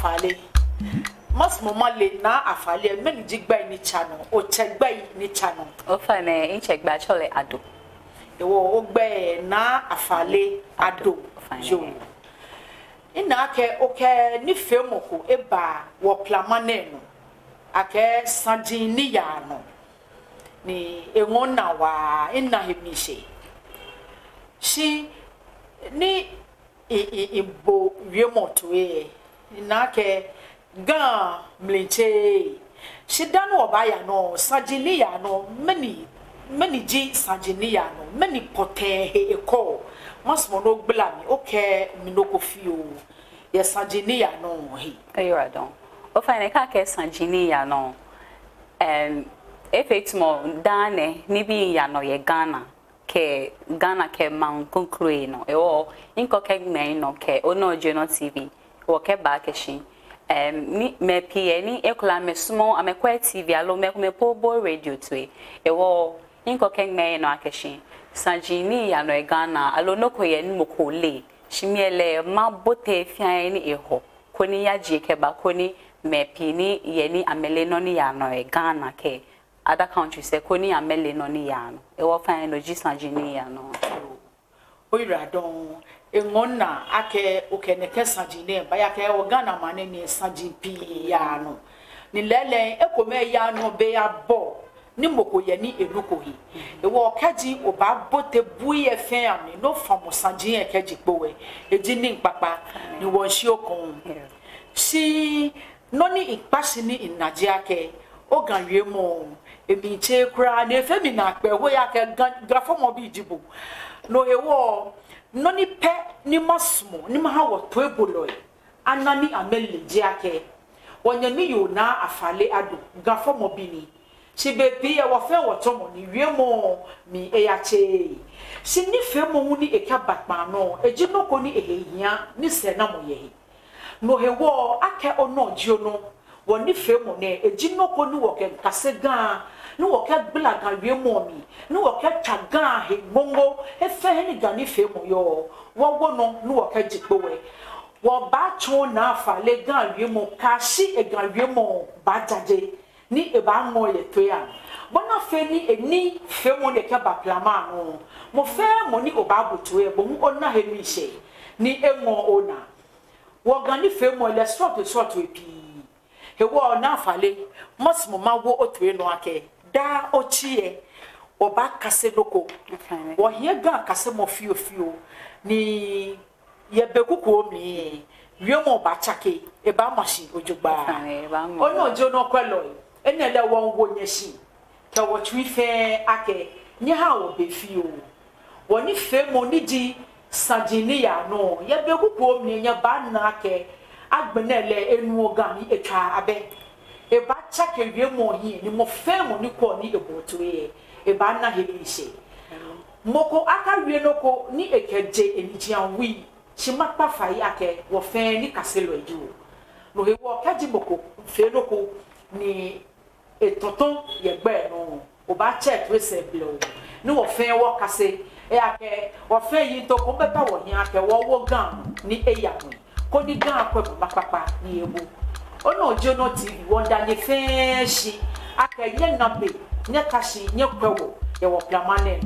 Afarley. Mas mama le Naa Afarley many jigba ni channel o check by ni channel. O fine in check by Chole Addo. Ewo ogbe Naa Afarley Addo. Jo. Ina ke oke ni femoko eba wo plamane no. Ake sanji ni ya no. Ni engona wa ina hemise. She ni ibo remote we. Ina ke gan mlenche she dan obaya no sajiniya no many ji sajiniya no many pote eko masmo no gbla mi okay mi no ko fio ye sajiniya no he Ayura don o fine ka ke sajiniya no if it's more dane ni bi ya no ye Ghana ke man concrete no e o inko ke me no ke ono jono TV o ke ba ke shin ni me pie ni ekula me sumo amekwa TV alo me pobo radio to e wo inko kengme no akeshin sanjini ya no Ghana alo no ko ye ni mokole shimiele mabote fian ni eho koni ya jike ba koni me pie ni ye ni amele no ni ya no Ghana ke other countries se koni amele no ni ya no e wo fan no ji sanjini ya no oyira don engona ake okeneke sanjine ba ya ke Ghana mane ni sanjipi ya no ni lele ekome ya no be ya bo ni moko ye ni enuko hi e wo kaji oba bote buye fen ami no famo sanjine keji powe eji ni papa ni won shi okun si no ni ipasi ni inajia ke ogan wie mo emi che kra na efemi na pe wo ya ke grafo mo bi jibu no ewo no ni pe ni masmo ni ma wo to ebolo anani amele jiake wonya ni yo Naa Afarley Addo grafo mo bi ni si bebi e wo fe wo to mo ni wie mo mi e ya che si ni fe mo hu ni e ka bakpa no eji no ko ni ehihia ni se na mo ye no hewo ake ono jio no wo ni fe mo ne eji no ko ni wo ke kase gan ni wo ke gbla gan wie mo mi ni wo ke tagan he mongo e fe ni gan ni fe mo yo wo no ni wo ke jipo we wo ba cho Naa Afarley gan wie mo ka shi e gan wie mo ba jaje ni e ba mo ye to ya bona fe ni eni fe mo ne ke ba plama no mo fe mo ni o ba butu e bo mu ona he mi she ni enwo ona wo gan ni fe mo le sort e pi he wo Naa Afarley mosmo ma wo otu no ake da ochie oba kase loko wo hie gan kase mo fio ni ye bekuko mi wiemo ba chake e ba mashi ojugba ono jo no kwelo ene le won wo nyeshi ke wo twi fe ake nye ha wo be fio woni fe mo ni di sajini ya no ye bekuko mi nye ba na ake agbenele enu ogami etwa abe e ba chake wiemo hi ni mo fe mo ni ko ni eboto e ba na he bi se moko aka wie noko ni ekeje enijian wi chimapa fai ake wo fe ni kaselo eju no he wo kaji moko fe noko ni etoton ye gbe no o ba check we se blow ni wo fe wo kase e ake wo fe yi to ko beta wo hin ake wo gan ni eya wi ko ni gan akwe papa ni ebu ono ojo no TV wonda ni fe shi ake ye nabe nye kashi nye kwewo ye wo plamane